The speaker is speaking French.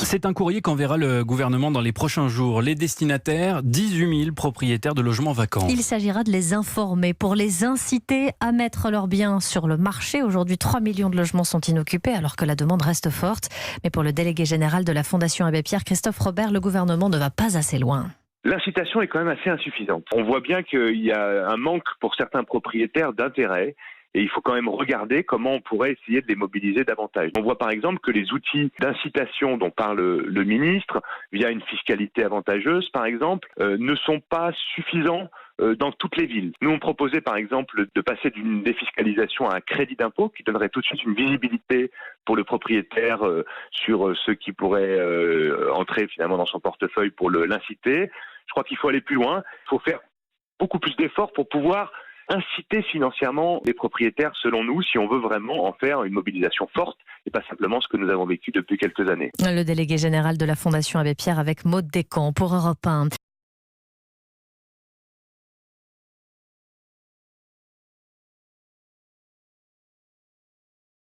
C'est un courrier qu'enverra le gouvernement dans les prochains jours. Les destinataires, 18 000 propriétaires de logements vacants. Il s'agira de les informer pour les inciter à mettre leurs biens sur le marché. Aujourd'hui, 3 millions de logements sont inoccupés alors que la demande reste forte. Mais pour le délégué général de la Fondation Abbé Pierre, Christophe Robert, le gouvernement ne va pas assez loin. L'incitation est quand même assez insuffisante. On voit bien qu'il y a un manque pour certains propriétaires d'intérêt. Et il faut quand même regarder comment on pourrait essayer de les mobiliser davantage. On voit par exemple que les outils d'incitation dont parle le ministre, via une fiscalité avantageuse par exemple, ne sont pas suffisants dans toutes les villes. Nous, on proposait par exemple de passer d'une défiscalisation à un crédit d'impôt qui donnerait tout de suite une visibilité pour le propriétaire sur ce qui pourrait entrer finalement dans son portefeuille pour l'inciter. Je crois qu'il faut aller plus loin. Il faut faire beaucoup plus d'efforts pour pouvoir inciter financièrement les propriétaires, selon nous, si on veut vraiment en faire une mobilisation forte et pas simplement ce que nous avons vécu depuis quelques années. Le délégué général de la Fondation Abbé Pierre avec Maud Descamps pour Europe 1.